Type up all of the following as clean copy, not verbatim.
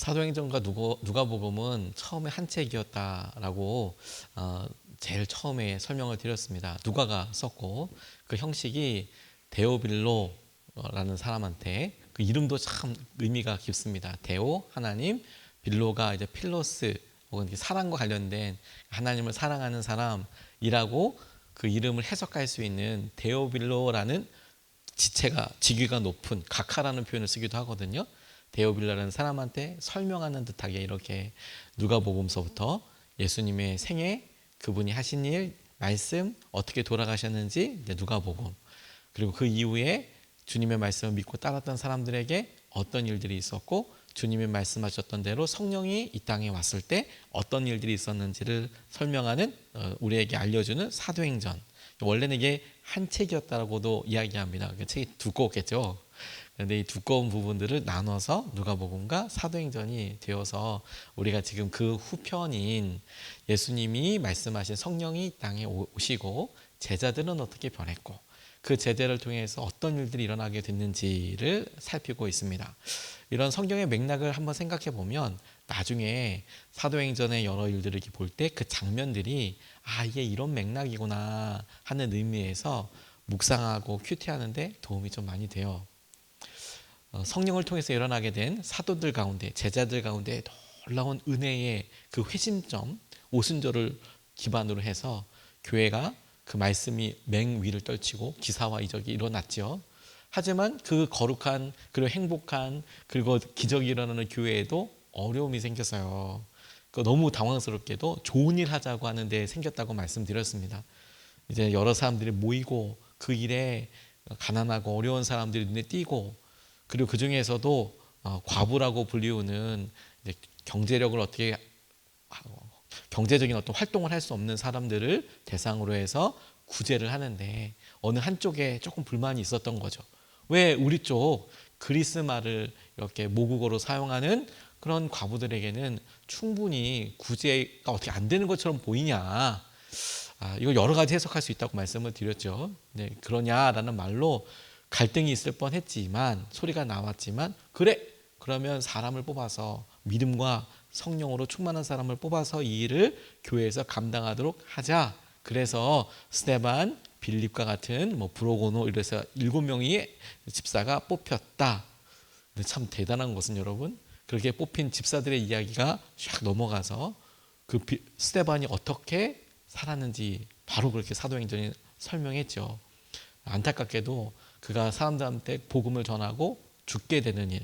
사도행전과 누가복음은 처음에 한 책이었다라고 제일 처음에 설명을 드렸습니다. 누가가 썼고 그 형식이 데오빌로라는 사람한테 그 이름도 참 의미가 깊습니다. 데오 하나님, 빌로가 이제 필로스 혹은 사랑과 관련된 하나님을 사랑하는 사람이라고 그 이름을 해석할 수 있는 데오빌로라는 직위가 높은 각하라는 표현을 쓰기도 하거든요. 데오빌라라는 사람한테 설명하는 듯하게 이렇게 누가복음서부터 예수님의 생애, 그분이 하신 일, 말씀, 어떻게 돌아가셨는지 이제 누가복음, 그리고 그 이후에 주님의 말씀을 믿고 따랐던 사람들에게 어떤 일들이 있었고 주님이 말씀하셨던 대로 성령이 이 땅에 왔을 때 어떤 일들이 있었는지를 설명하는 우리에게 알려주는 사도행전. 원래는 이게 한 책이었다고도 이야기합니다. 그 책이 두꺼웠겠죠. 그런데 이 두꺼운 부분들을 나눠서 누가복음과 사도행전이 되어서 우리가 지금 그 후편인 예수님이 말씀하신 성령이 이 땅에 오시고 제자들은 어떻게 변했고 그 제자를 통해서 어떤 일들이 일어나게 됐는지를 살피고 있습니다. 이런 성경의 맥락을 한번 생각해 보면 나중에 사도행전의 여러 일들을 이렇게 볼 때 그 장면들이 이게 이런 맥락이구나 하는 의미에서 묵상하고 큐티하는데 도움이 좀 많이 돼요. 성령을 통해서 일어나게 된 사도들 가운데 제자들 가운데 놀라운 은혜의 그 회심점 오순절을 기반으로 해서 교회가 그 말씀이 맹위를 떨치고 기사와 이적이 일어났죠. 하지만 그 거룩한 그리고 행복한 그리고 기적이 일어나는 교회에도 어려움이 생겼어요. 너무 당황스럽게도 좋은 일 하자고 하는데 생겼다고 말씀드렸습니다. 이제 여러 사람들이 모이고 그 일에 가난하고 어려운 사람들이 눈에 띄고 그리고 그 중에서도 과부라고 불리우는 경제력을 어떻게 경제적인 어떤 활동을 할 수 없는 사람들을 대상으로 해서 구제를 하는데 어느 한쪽에 조금 불만이 있었던 거죠. 왜 우리 쪽 그리스 말을 이렇게 모국어로 사용하는 그런 과부들에게는 충분히 구제가 어떻게 안 되는 것처럼 보이냐. 이거 여러 가지 해석할 수 있다고 말씀을 드렸죠. 네, 그러냐라는 말로 갈등이 있을 뻔했지만 소리가 나왔지만 그래 그러면 사람을 뽑아서 믿음과 성령으로 충만한 사람을 뽑아서 이 일을 교회에서 감당하도록 하자. 그래서 스데반, 빌립과 같은 브로고노 이래서 7명의 집사가 뽑혔다. 근데 참 대단한 것은 여러분 그렇게 뽑힌 집사들의 이야기가 샥 넘어가서 그 스데반이 어떻게 살았는지 바로 그렇게 사도행전이 설명했죠. 안타깝게도 그가 사람들한테 복음을 전하고 죽게 되는 일.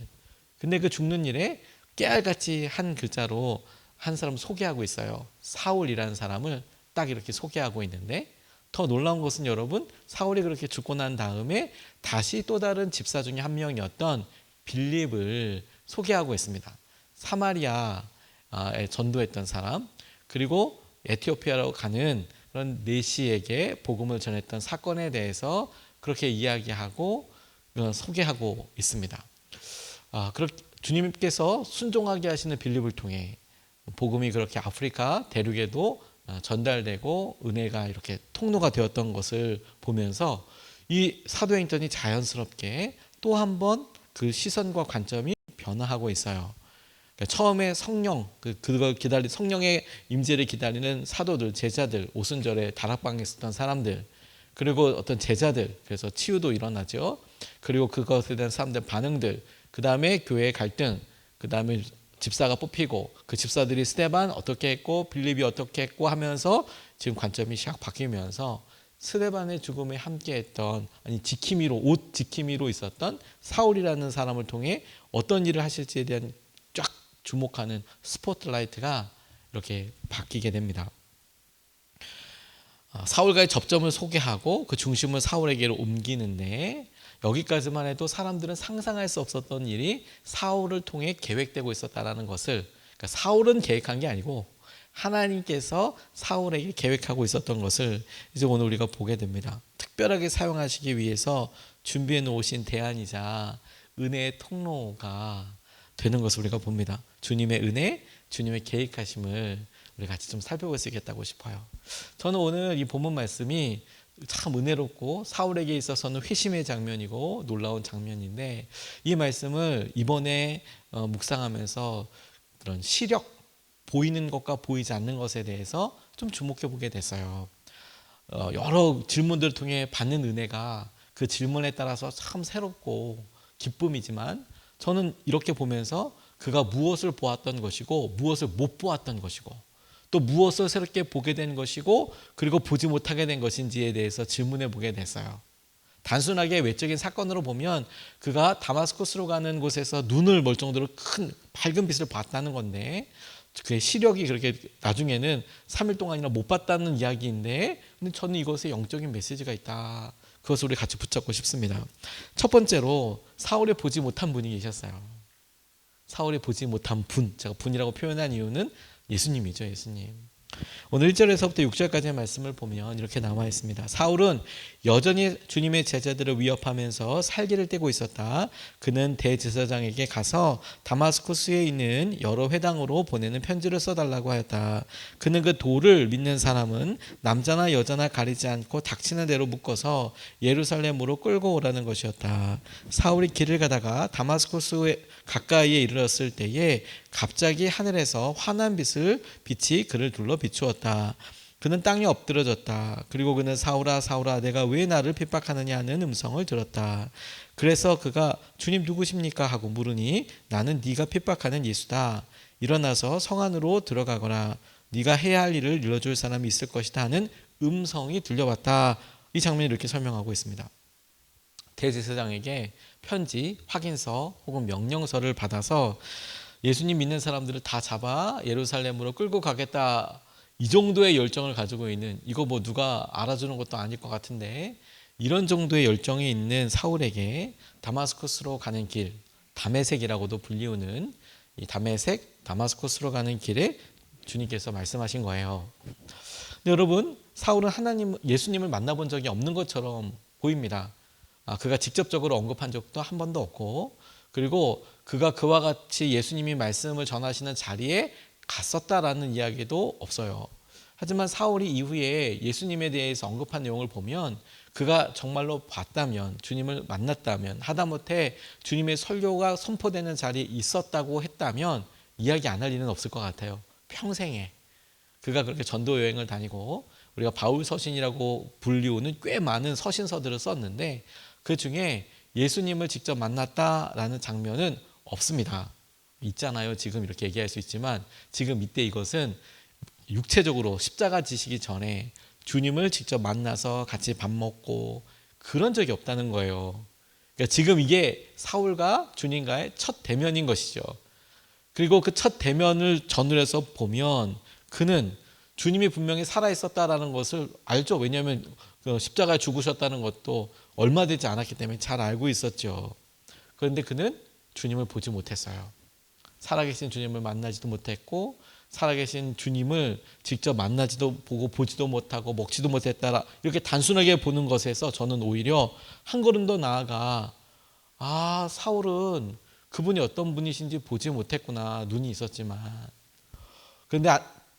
근데 그 죽는 일에 깨알같이 한 글자로 한 사람 소개하고 있어요. 사울이라는 사람을 딱 이렇게 소개하고 있는데 더 놀라운 것은 여러분 사울이 그렇게 죽고 난 다음에 다시 또 다른 집사 중에 한 명이었던 빌립을 소개하고 있습니다. 사마리아에 전도했던 사람 그리고 에티오피아로 가는 그런 내시에게 복음을 전했던 사건에 대해서 그렇게 이야기하고 소개하고 있습니다. 주님께서 순종하게 하시는 빌립을 통해 복음이 그렇게 아프리카 대륙에도 전달되고 은혜가 이렇게 통로가 되었던 것을 보면서 이 사도행전이 자연스럽게 또 한 번 그 시선과 관점이 변화하고 있어요. 그러니까 처음에 성령, 그걸 기다리 성령의 임재를 기다리는 사도들, 제자들, 오순절에 다락방에 있었던 사람들, 그리고 어떤 제자들, 그래서 치유도 일어나죠. 그리고 그것에 대한 사람들 반응들, 그 다음에 교회의 갈등, 그 다음에 집사가 뽑히고 그 집사들이 스데반 어떻게 했고 빌립이 어떻게 했고 하면서 지금 관점이 샥 바뀌면서 스데반의 죽음에 함께했던 옷 지킴이로 있었던 사울이라는 사람을 통해 어떤 일을 하실지에 대한 쫙 주목하는 스포트라이트가 이렇게 바뀌게 됩니다. 사울과의 접점을 소개하고 그 중심을 사울에게로 옮기는데 여기까지만 해도 사람들은 상상할 수 없었던 일이 사울을 통해 계획되고 있었다는 것을 그러니까 사울은 계획한 게 아니고 하나님께서 사울에게 계획하고 있었던 것을 이제 오늘 우리가 보게 됩니다. 특별하게 사용하시기 위해서 준비해 놓으신 대안이자 은혜의 통로가 되는 것을 우리가 봅니다. 주님의 은혜, 주님의 계획하심을 우리 같이 좀 살펴볼 수 있겠다고 싶어요. 저는 오늘 이 본문 말씀이 참 은혜롭고 사울에게 있어서는 회심의 장면이고 놀라운 장면인데, 이 말씀을 이번에 묵상하면서 그런 시력, 보이는 것과 보이지 않는 것에 대해서 좀 주목해 보게 됐어요. 여러 질문들을 통해 받는 은혜가 그 질문에 따라서 참 새롭고 기쁨이지만, 저는 이렇게 보면서 그가 무엇을 보았던 것이고 무엇을 못 보았던 것이고 또 무엇을 새롭게 보게 된 것이고 그리고 보지 못하게 된 것인지에 대해서 질문해 보게 됐어요. 단순하게 외적인 사건으로 보면 그가 다마스쿠스로 가는 곳에서 눈을 멀 정도로 큰 밝은 빛을 봤다는 건데, 그의 시력이 그렇게 나중에는 3일 동안이나 못 봤다는 이야기인데, 근데 저는 이것에 영적인 메시지가 있다. 그것을 우리 같이 붙잡고 싶습니다. 첫 번째로 사울이 보지 못한 분이 계셨어요. 사울이 보지 못한 분, 제가 분이라고 표현한 이유는 예수님이죠. 예수님. 오늘 1절에서부터 6절까지의 말씀을 보면 이렇게 나와 있습니다. 사울은 여전히 주님의 제자들을 위협하면서 살기를 떼고 있었다. 그는 대제사장에게 가서 다마스쿠스에 있는 여러 회당으로 보내는 편지를 써달라고 하였다. 그는 그 도를 믿는 사람은 남자나 여자나 가리지 않고 닥치는 대로 묶어서 예루살렘으로 끌고 오라는 것이었다. 사울이 길을 가다가 다마스쿠스 가까이에 이르렀을 때에 갑자기 하늘에서 환한 빛이 그를 둘러 비추었다. 그는 땅에 엎드러졌다. 그리고 그는 사울아 사울아 내가 왜 나를 핍박하느냐 하는 음성을 들었다. 그래서 그가 주님 누구십니까 하고 물으니 나는 네가 핍박하는 예수다. 일어나서 성 안으로 들어가거라. 네가 해야 할 일을 일러줄 사람이 있을 것이다 하는 음성이 들려왔다. 이 장면을 이렇게 설명하고 있습니다. 대제사장에게 편지, 확인서 혹은 명령서를 받아서 예수님 믿는 사람들을 다 잡아 예루살렘으로 끌고 가겠다, 이 정도의 열정을 가지고 있는, 이거 뭐 누가 알아주는 것도 아닐 것 같은데 이런 정도의 열정이 있는 사울에게 다마스쿠스로 가는 길, 다메섹이라고도 불리우는 이 다메섹, 다마스쿠스로 가는 길에 주님께서 말씀하신 거예요. 근데 여러분, 사울은 예수님을 만나본 적이 없는 것처럼 보입니다. 그가 직접적으로 언급한 적도 한 번도 없고, 그리고 그가 그와 같이 예수님이 말씀을 전하시는 자리에 갔었다라는 이야기도 없어요. 하지만 사울이 이후에 예수님에 대해서 언급한 내용을 보면 그가 정말로 봤다면, 주님을 만났다면, 하다못해 주님의 설교가 선포되는 자리에 있었다고 했다면 이야기 안 할 일은 없을 것 같아요. 평생에. 그가 그렇게 전도 여행을 다니고 우리가 바울 서신이라고 불리우는 꽤 많은 서신서들을 썼는데 그 중에 예수님을 직접 만났다라는 장면은 없습니다. 있잖아요. 지금 이렇게 얘기할 수 있지만 지금 이때 이것은 육체적으로 십자가 지시기 전에 주님을 직접 만나서 같이 밥 먹고 그런 적이 없다는 거예요. 그러니까 지금 이게 사울과 주님과의 첫 대면인 것이죠. 그리고 그 첫 대면을 전후해서 보면 그는 주님이 분명히 살아있었다라는 것을 알죠. 왜냐하면 십자가에 죽으셨다는 것도 얼마 되지 않았기 때문에 잘 알고 있었죠. 그런데 그는 주님을 보지 못했어요. 살아계신 주님을 만나지도 못했고 살아계신 주님을 직접 만나지도 보고 보지도 못하고 먹지도 못했다, 이렇게 단순하게 보는 것에서 저는 오히려 한 걸음 더 나아가 사울은 그분이 어떤 분이신지 보지 못했구나. 눈이 있었지만. 그런데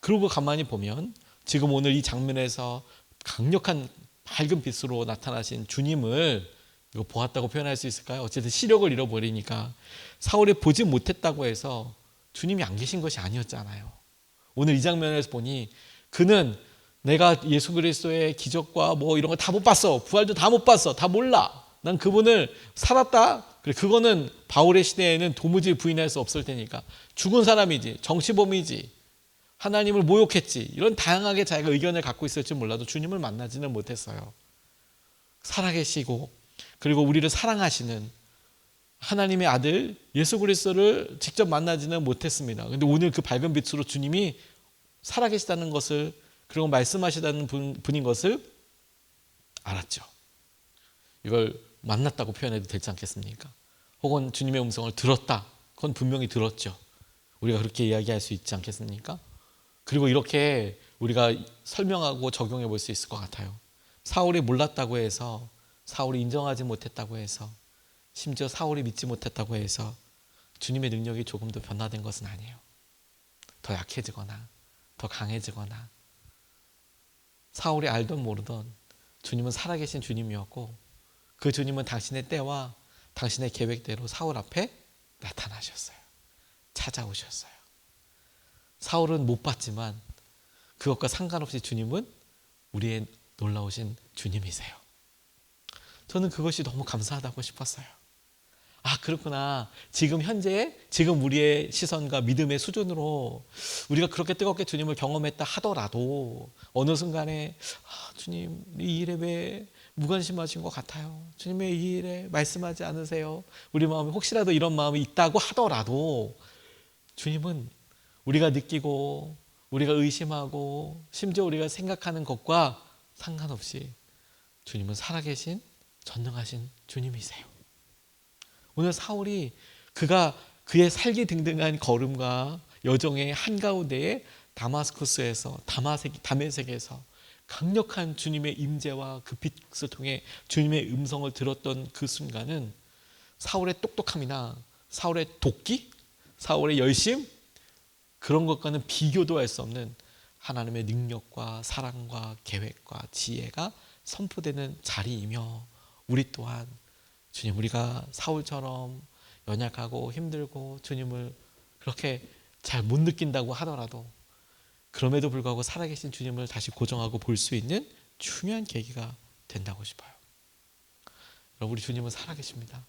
그러고 가만히 보면 지금 오늘 이 장면에서 강력한 밝은 빛으로 나타나신 주님을 이거 보았다고 표현할 수 있을까요? 어쨌든 시력을 잃어버리니까 사울이 보지 못했다고 해서 주님이 안 계신 것이 아니었잖아요. 오늘 이 장면에서 보니 그는 내가 예수 그리스도의 기적과 뭐 이런 거 다 못 봤어. 부활도 다 못 봤어. 다 몰라. 난 그분을 살았다. 그래, 그거는 바울의 시대에는 도무지 부인할 수 없을 테니까. 죽은 사람이지. 정치범이지. 하나님을 모욕했지. 이런 다양하게 자기가 의견을 갖고 있을지 몰라도 주님을 만나지는 못했어요. 살아계시고 그리고 우리를 사랑하시는 하나님의 아들 예수 그리스도를 직접 만나지는 못했습니다. 그런데 오늘 그 밝은 빛으로 주님이 살아계시다는 것을, 그리고 말씀하시다는 분인 것을 알았죠. 이걸 만났다고 표현해도 되지 않겠습니까? 혹은 주님의 음성을 들었다. 그건 분명히 들었죠. 우리가 그렇게 이야기할 수 있지 않겠습니까? 그리고 이렇게 우리가 설명하고 적용해 볼 수 있을 것 같아요. 사울이 몰랐다고 해서, 사울이 인정하지 못했다고 해서, 심지어 사울이 믿지 못했다고 해서 주님의 능력이 조금 더 변화된 것은 아니에요. 더 약해지거나 더 강해지거나 사울이 알던 모르던 주님은 살아계신 주님이었고 그 주님은 당신의 때와 당신의 계획대로 사울 앞에 나타나셨어요. 찾아오셨어요. 사울은 못 봤지만 그것과 상관없이 주님은 우리의 놀라우신 주님이세요. 저는 그것이 너무 감사하다고 싶었어요. 아, 그렇구나. 지금 현재, 지금 우리의 시선과 믿음의 수준으로 우리가 그렇게 뜨겁게 주님을 경험했다 하더라도 어느 순간에 주님, 이 일에 왜 무관심하신 것 같아요. 주님 왜 이 일에 말씀하지 않으세요? 우리 마음에 혹시라도 이런 마음이 있다고 하더라도 주님은 우리가 느끼고 우리가 의심하고 심지어 우리가 생각하는 것과 상관없이 주님은 살아계신 전능하신 주님이세요. 오늘 사울이 그의 살기 등등한 걸음과 여정의 한가운데에 다마스쿠스에서 다메섹에서 강력한 주님의 임재와 그 빛을 통해 주님의 음성을 들었던 그 순간은 사울의 똑똑함이나 사울의 도끼, 사울의 열심 그런 것과는 비교도 할 수 없는 하나님의 능력과 사랑과 계획과 지혜가 선포되는 자리이며 우리 또한 주님 우리가 사울처럼 연약하고 힘들고 주님을 그렇게 잘 못 느낀다고 하더라도 그럼에도 불구하고 살아계신 주님을 다시 고정하고 볼 수 있는 중요한 계기가 된다고 싶어요. 여러분 우리 주님은 살아계십니다.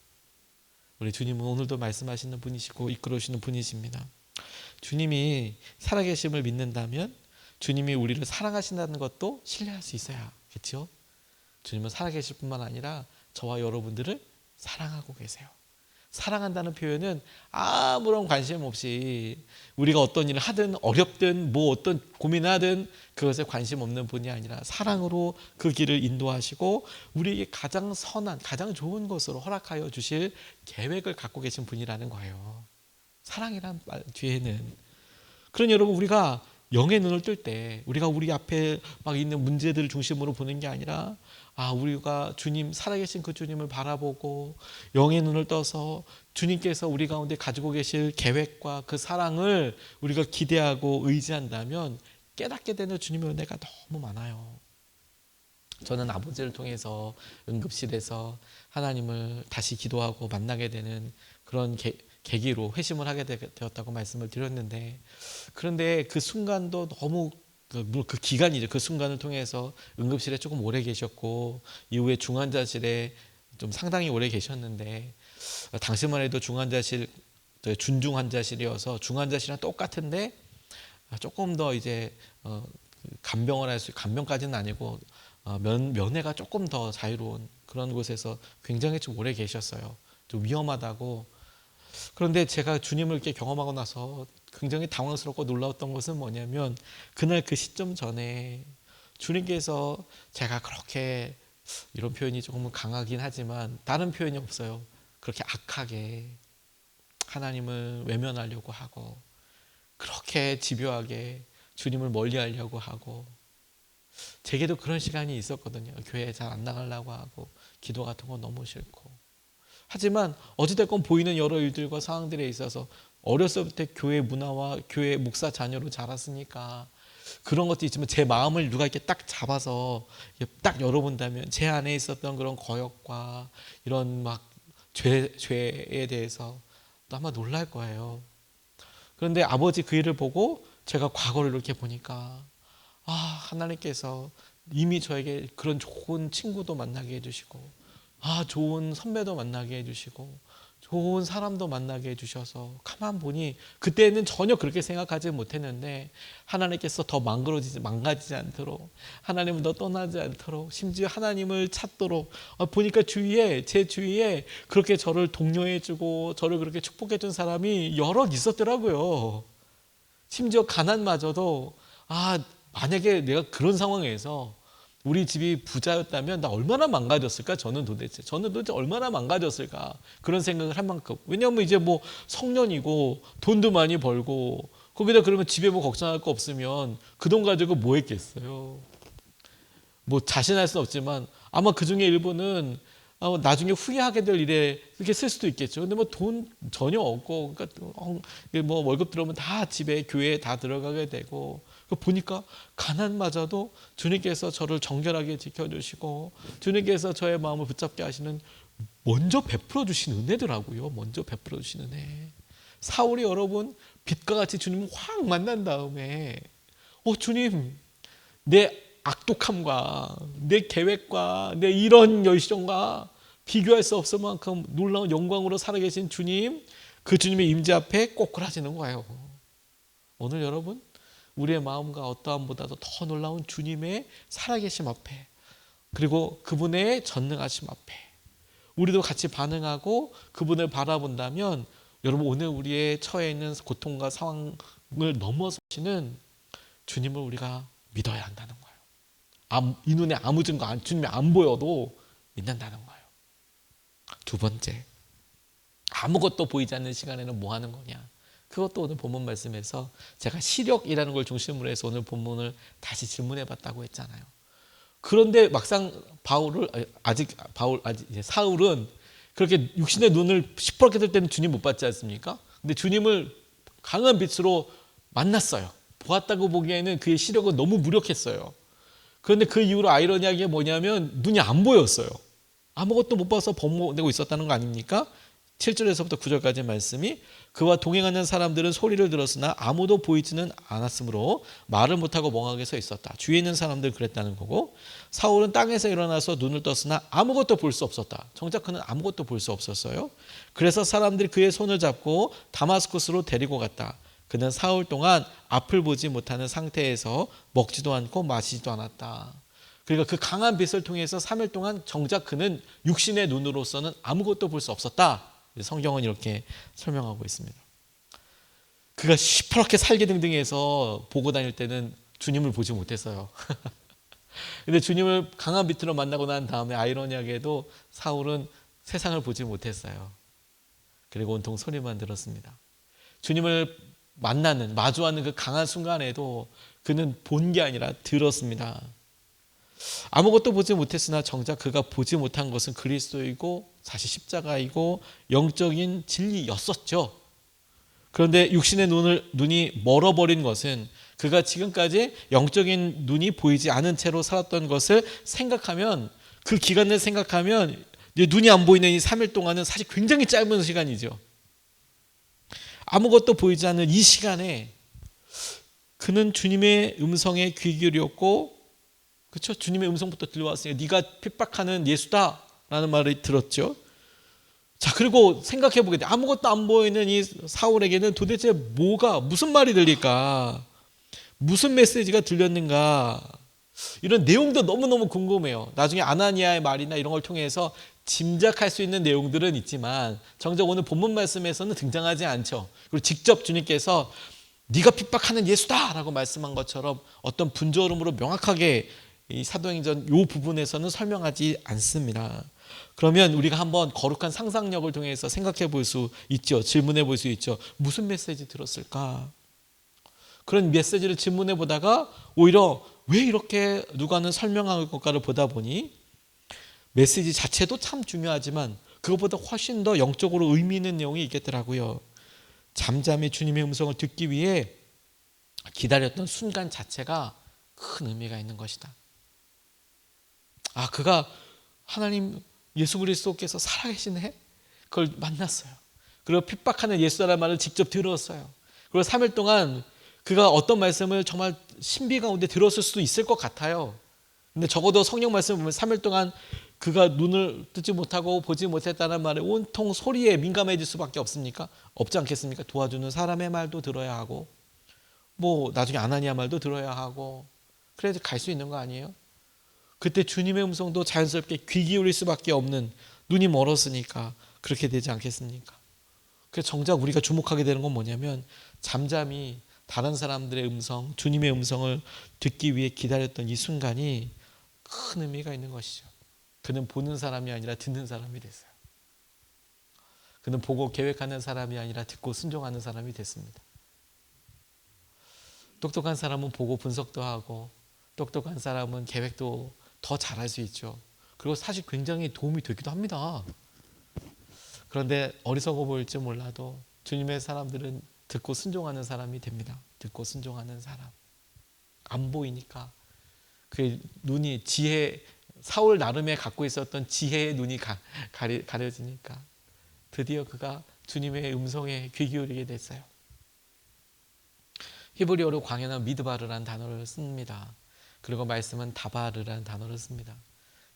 우리 주님은 오늘도 말씀하시는 분이시고 이끌어주시는 분이십니다. 주님이 살아계심을 믿는다면 주님이 우리를 사랑하신다는 것도 신뢰할 수 있어야겠죠. 주님은 살아계실 뿐만 아니라 저와 여러분들을 사랑하고 계세요. 사랑한다는 표현은 아무런 관심 없이 우리가 어떤 일을 하든 어렵든 뭐 어떤 고민을 하든 그것에 관심 없는 분이 아니라 사랑으로 그 길을 인도하시고 우리에게 가장 선한 가장 좋은 것으로 허락하여 주실 계획을 갖고 계신 분이라는 거예요. 사랑이란 말 뒤에는 그런 여러분 우리가 영의 눈을 뜰 때 우리가 우리 앞에 막 있는 문제들을 중심으로 보는 게 아니라 우리가 주님 살아계신 그 주님을 바라보고 영의 눈을 떠서 주님께서 우리 가운데 가지고 계실 계획과 그 사랑을 우리가 기대하고 의지한다면 깨닫게 되는 주님의 은혜가 너무 많아요. 저는 아버지를 통해서 응급실에서 하나님을 다시 기도하고 만나게 되는 그런 계기로 회심을 하게 되었다고 말씀을 드렸는데 그런데 그 순간도 너무 그 기간이죠. 그 순간을 통해서 응급실에 조금 오래 계셨고 이후에 중환자실에 좀 상당히 오래 계셨는데 당시만 해도 중환자실 준중환자실이어서 중환자실이랑 똑같은데 조금 더 이제 간병을 할 수 간병까지는 아니고 면회가 조금 더 자유로운 그런 곳에서 굉장히 좀 오래 계셨어요. 좀 위험하다고. 그런데 제가 주님을 이렇게 경험하고 나서 굉장히 당황스럽고 놀라웠던 것은 뭐냐면 그날 그 시점 전에 주님께서 제가 그렇게 이런 표현이 조금 강하긴 하지만 다른 표현이 없어요. 그렇게 악하게 하나님을 외면하려고 하고 그렇게 집요하게 주님을 멀리하려고 하고 제게도 그런 시간이 있었거든요. 교회 잘 안 나가려고 하고 기도 같은 거 너무 싫고 하지만 어찌됐건 보이는 여러 일들과 상황들에 있어서 어렸을 때 교회 문화와 교회 목사 자녀로 자랐으니까 그런 것도 있지만 제 마음을 누가 이렇게 딱 잡아서 딱 열어본다면 제 안에 있었던 그런 거역과 이런 막 죄에 대해서 또 아마 놀랄 거예요. 그런데 아버지 그 일을 보고 제가 과거를 이렇게 보니까 하나님께서 이미 저에게 그런 좋은 친구도 만나게 해주시고 좋은 선배도 만나게 해주시고 좋은 사람도 만나게 해주셔서 가만 보니 그때는 전혀 그렇게 생각하지 못했는데 하나님께서 더 망가지지 않도록 하나님은 더 떠나지 않도록 심지어 하나님을 찾도록 보니까 제 주위에 그렇게 저를 독려해주고 저를 그렇게 축복해준 사람이 여럿 있었더라고요. 심지어 가난마저도 만약에 내가 그런 상황에서 우리 집이 부자였다면 나 얼마나 망가졌을까? 저는 도대체 얼마나 망가졌을까? 그런 생각을 할 만큼. 왜냐하면 이제 뭐 성년이고 돈도 많이 벌고 거기다 그러면 집에 뭐 걱정할 거 없으면 그 돈 가지고 뭐 했겠어요? 뭐 자신할 수는 없지만 아마 그 중에 일부는 나중에 후회하게 될 일에 이렇게 쓸 수도 있겠죠. 근데 뭐 돈 전혀 없고, 그러니까 뭐 월급 들어오면 다 집에 교회에 다 들어가게 되고, 보니까 가난마저도 주님께서 저를 정결하게 지켜주시고 주님께서 저의 마음을 붙잡게 하시는 먼저 베풀어 주신 은혜더라고요. 먼저 베풀어 주신 은혜. 사울이 여러분 빛과 같이 주님을 확 만난 다음에 주님, 내 악독함과 내 계획과 내 이런 열정과 비교할 수 없을 만큼 놀라운 영광으로 살아계신 주님, 그 주님의 임재 앞에 꼬꾸라지는 거예요. 오늘 여러분, 우리의 마음과 어떠함보다도 더 놀라운 주님의 살아계심 앞에, 그리고 그분의 전능하심 앞에 우리도 같이 반응하고 그분을 바라본다면, 여러분 오늘 우리의 처해 있는 고통과 상황을 넘어서시는 주님을 우리가 믿어야 한다는 거예요. 이 눈에 아무 증거 주님이 안 보여도 믿는다는 거예요. 두 번째, 아무것도 보이지 않는 시간에는 뭐 하는 거냐? 그것도 오늘 본문 말씀에서 제가 시력이라는 걸 중심으로 해서 오늘 본문을 다시 질문해 봤다고 했잖아요. 그런데 막상 사울은 그렇게 육신의 눈을 시퍼렇게 뜰 때는 주님 못 봤지 않습니까? 근데 주님을 강한 빛으로 만났어요. 보았다고 보기에는 그의 시력은 너무 무력했어요. 그런데 그 이후로 아이러니하게 뭐냐면 눈이 안 보였어요. 아무것도 못 봐서 범벅되고 있었다는 거 아닙니까? 7절에서부터 9절까지 말씀이, 그와 동행하는 사람들은 소리를 들었으나 아무도 보이지는 않았으므로 말을 못하고 멍하게 서 있었다. 주위에 있는 사람들은 그랬다는 거고, 사울은 땅에서 일어나서 눈을 떴으나 아무것도 볼 수 없었다. 정작 그는 아무것도 볼 수 없었어요. 그래서 사람들이 그의 손을 잡고 다마스쿠스로 데리고 갔다. 그는 사흘 동안 앞을 보지 못하는 상태에서 먹지도 않고 마시지도 않았다. 그러니까 그 강한 빛을 통해서 3일 동안 정작 그는 육신의 눈으로서는 아무것도 볼 수 없었다. 성경은 이렇게 설명하고 있습니다. 그가 시퍼렇게 살기등등해서 보고 다닐 때는 주님을 보지 못했어요. 근데 주님을 강한 빛으로 만나고 난 다음에 아이러니하게도 사울은 세상을 보지 못했어요. 그리고 온통 소리만 들었습니다. 주님을 마주하는 그 강한 순간에도 그는 본 게 아니라 들었습니다. 아무것도 보지 못했으나 정작 그가 보지 못한 것은 그리스도이고 사실 십자가이고 영적인 진리였었죠. 그런데 육신의 눈이 멀어버린 것은 그가 지금까지 영적인 눈이 보이지 않은 채로 살았던 것을 생각하면, 그 기간을 생각하면 눈이 안 보이는 이 3일 동안은 사실 굉장히 짧은 시간이죠. 아무것도 보이지 않는 이 시간에 그는 주님의 음성에 귀 기울였고, 그렇죠? 주님의 음성부터 들려왔으니까 네가 핍박하는 예수다라는 말을 들었죠. 자, 그리고 생각해 보게 돼. 아무것도 안 보이는 이 사울에게는 도대체 무슨 말이 들릴까? 무슨 메시지가 들렸는가? 이런 내용도 너무너무 궁금해요. 나중에 아나니아의 말이나 이런 걸 통해서 짐작할 수 있는 내용들은 있지만 정작 오늘 본문 말씀에서는 등장하지 않죠. 그리고 직접 주님께서 네가 핍박하는 예수다라고 말씀한 것처럼 어떤 분조름으로 명확하게 이 사도행전 이 부분에서는 설명하지 않습니다. 그러면 우리가 한번 거룩한 상상력을 통해서 생각해 볼 수 있죠. 질문해 볼 수 있죠. 무슨 메시지 들었을까? 그런 메시지를 질문해 보다가 오히려 왜 이렇게 누가는 설명할 것까를 보다 보니 메시지 자체도 참 중요하지만 그것보다 훨씬 더 영적으로 의미 있는 내용이 있겠더라고요. 잠잠히 주님의 음성을 듣기 위해 기다렸던 순간 자체가 큰 의미가 있는 것이다. 그가 하나님 예수 그리스도께서 살아계시네? 그걸 만났어요. 그리고 핍박하는 예수라는 말을 직접 들었어요. 그리고 3일 동안 그가 어떤 말씀을 정말 신비 가운데 들었을 수도 있을 것 같아요. 근데 적어도 성경 말씀을 보면 3일 동안 그가 눈을 뜨지 못하고 보지 못했다는 말에 온통 소리에 민감해질 수밖에 없지 않겠습니까? 도와주는 사람의 말도 들어야 하고 나중에 아나니아 말도 들어야 하고 그래서 갈 수 있는 거 아니에요? 그때 주님의 음성도 자연스럽게 귀 기울일 수밖에 없는, 눈이 멀었으니까 그렇게 되지 않겠습니까? 그래서 정작 우리가 주목하게 되는 건 뭐냐면 잠잠히 다른 사람들의 음성, 주님의 음성을 듣기 위해 기다렸던 이 순간이 큰 의미가 있는 것이죠. 그는 보는 사람이 아니라 듣는 사람이 됐어요. 그는 보고 계획하는 사람이 아니라 듣고 순종하는 사람이 됐습니다. 똑똑한 사람은 보고 분석도 하고 똑똑한 사람은 계획도 더 잘할 수 있죠. 그리고 사실 굉장히 도움이 되기도 합니다. 그런데 어리석어 보일지 몰라도 주님의 사람들은 듣고 순종하는 사람이 됩니다. 듣고 순종하는 사람. 안 보이니까 그 눈이 지혜, 사울 나름에 갖고 있었던 지혜의 눈이 가려지니까 드디어 그가 주님의 음성에 귀 기울이게 됐어요. 히브리어로 광야는 미드바르라는 단어를 씁니다. 그리고 말씀은 다바르라는 단어를 씁니다.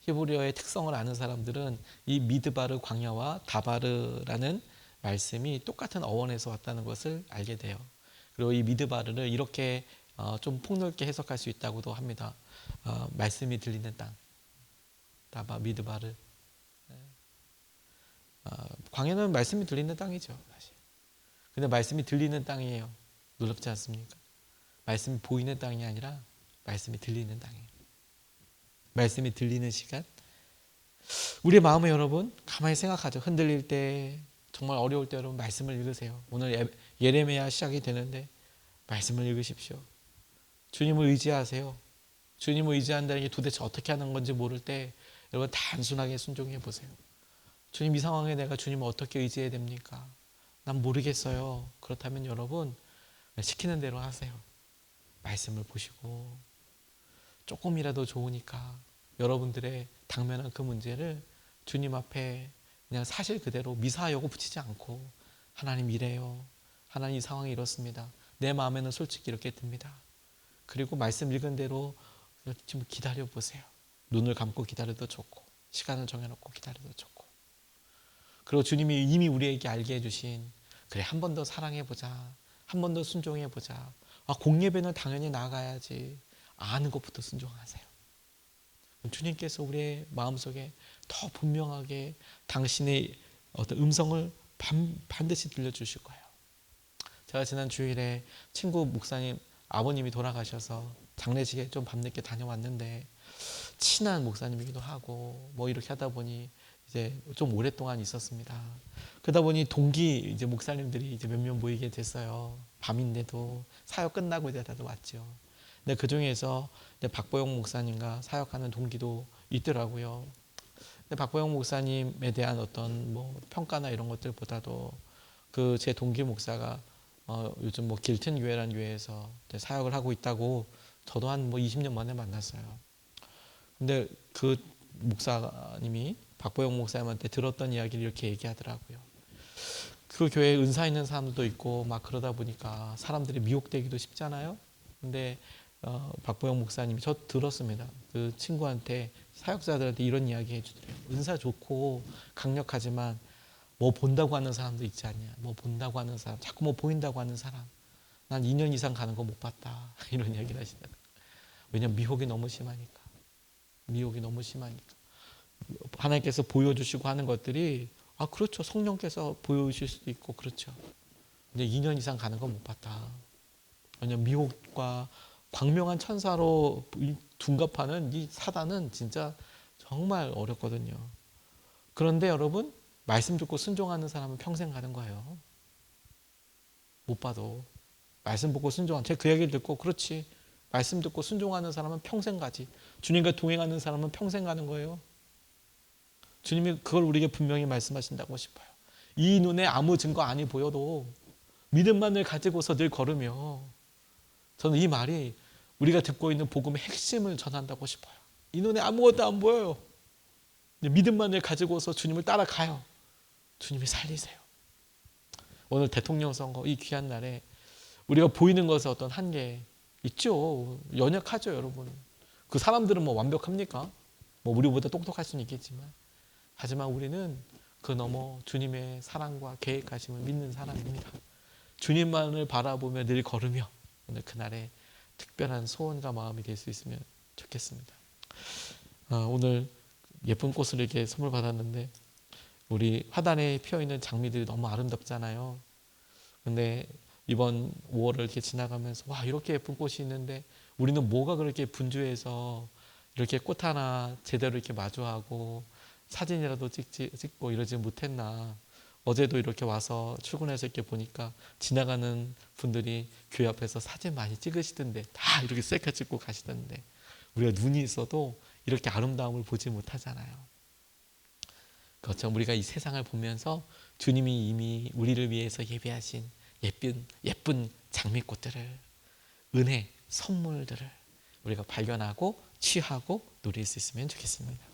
히브리어의 특성을 아는 사람들은 이 미드바르 광야와 다바르라는 말씀이 똑같은 어원에서 왔다는 것을 알게 돼요. 그리고 이 미드바르를 이렇게 좀 폭넓게 해석할 수 있다고도 합니다. 말씀이 들리는 땅, 다바 미드바르. 광야는 말씀이 들리는 땅이죠, 사실. 근데 말씀이 들리는 땅이에요. 놀랍지 않습니까? 말씀이 보이는 땅이 아니라 말씀이 들리는 땅이에요. 말씀이 들리는 시간. 우리의 마음에 여러분 가만히 생각하죠. 흔들릴 때, 정말 어려울 때 여러분 말씀을 읽으세요. 오늘 예레미야 시작이 되는데 말씀을 읽으십시오. 주님을 의지하세요. 주님을 의지한다는 게 도대체 어떻게 하는 건지 모를 때 여러분 단순하게 순종해 보세요. 주님, 이 상황에 내가 주님을 어떻게 의지해야 됩니까? 난 모르겠어요. 그렇다면 여러분 시키는 대로 하세요. 말씀을 보시고 조금이라도 좋으니까 여러분들의 당면한 그 문제를 주님 앞에 그냥 사실 그대로 미사여고 붙이지 않고, 하나님 이래요. 하나님 이 상황이 이렇습니다. 내 마음에는 솔직히 이렇게 듭니다. 그리고 말씀 읽은 대로 좀 기다려 보세요. 눈을 감고 기다려도 좋고, 시간을 정해놓고 기다려도 좋고. 그리고 주님이 이미 우리에게 알게 해주신, 그래 한 번 더 사랑해보자, 한 번 더 순종해보자. 공예배는 당연히 나가야지. 아는 것부터 순종하세요. 주님께서 우리의 마음속에 더 분명하게 당신의 어떤 음성을 반드시 들려주실 거예요. 제가 지난 주일에 친구 목사님 아버님이 돌아가셔서 장례식에 좀 밤늦게 다녀왔는데, 친한 목사님이기도 하고 뭐 이렇게 하다 보니 이제 좀 오랫동안 있었습니다. 그러다 보니 동기 이제 목사님들이 이제 몇몇 모이게 됐어요. 밤인데도 사역 끝나고 이제 다들 왔죠. 근데 그 중에서 박보영 목사님과 사역하는 동기도 있더라고요. 근데 박보영 목사님에 대한 어떤 뭐 평가나 이런 것들보다도 그 제 동기 목사가 요즘 뭐 길튼 교회라는 교회에서 사역을 하고 있다고 저도 한 뭐 20년 만에 만났어요. 근데 그 목사님이 박보영 목사님한테 들었던 이야기를 이렇게 얘기하더라고요. 그 교회에 은사 있는 사람들도 있고 막 그러다 보니까 사람들이 미혹되기도 쉽잖아요. 근데 박보영 목사님이, 저 들었습니다. 그 친구한테, 사역자들한테 이런 이야기 해주더래요. 은사 좋고 강력하지만 뭐 본다고 하는 사람도 있지 않냐. 뭐 본다고 하는 사람, 자꾸 뭐 보인다고 하는 사람, 난 2년 이상 가는 거 못 봤다. 이런 이야기를 하시더라고요. 왜냐면 미혹이 너무 심하니까. 미혹이 너무 심하니까. 하나님께서 보여주시고 하는 것들이, 그렇죠. 성령께서 보여주실 수도 있고 그렇죠. 근데 2년 이상 가는 거 못 봤다. 왜냐면 미혹과 광명한 천사로 둔갑하는 이 사단은 진짜 정말 어렵거든요. 그런데 여러분, 말씀 듣고 순종하는 사람은 평생 가는 거예요. 못 봐도. 말씀 듣고 순종하는, 제가 그 얘기를 듣고, 그렇지, 말씀 듣고 순종하는 사람은 평생 가지. 주님과 동행하는 사람은 평생 가는 거예요. 주님이 그걸 우리에게 분명히 말씀하신다고 싶어요. 이 눈에 아무 증거 아니 보여도 믿음만을 가지고서 늘 걸으며, 저는 이 말이 우리가 듣고 있는 복음의 핵심을 전한다고 싶어요. 이 눈에 아무것도 안 보여요. 믿음만을 가지고서 주님을 따라가요. 주님이 살리세요. 오늘 대통령 선거 이 귀한 날에 우리가 보이는 것에 어떤 한계 있죠. 연약하죠, 여러분. 그 사람들은 뭐 완벽합니까? 뭐 우리보다 똑똑할 수는 있겠지만, 하지만 우리는 그 너머 주님의 사랑과 계획하심을 믿는 사람입니다. 주님만을 바라보며 늘 걸으며 오늘 그날에 특별한 소원과 마음이 될 수 있으면 좋겠습니다. 오늘 예쁜 꽃을 이렇게 선물 받았는데, 우리 화단에 피어있는 장미들이 너무 아름답잖아요. 근데 이번 5월을 이렇게 지나가면서, 와, 이렇게 예쁜 꽃이 있는데 우리는 뭐가 그렇게 분주해서 이렇게 꽃 하나 제대로 이렇게 마주하고 사진이라도 찍고 이러지 못했나. 어제도 이렇게 와서 출근해서 이렇게 보니까 지나가는 분들이 교회 앞에서 사진 많이 찍으시던데, 다 이렇게 셀카 찍고 가시던데, 우리가 눈이 있어도 이렇게 아름다움을 보지 못하잖아요. 그렇죠. 우리가 이 세상을 보면서 주님이 이미 우리를 위해서 예배하신 예쁜 장미꽃들을, 은혜, 선물들을 우리가 발견하고 취하고 누릴 수 있으면 좋겠습니다.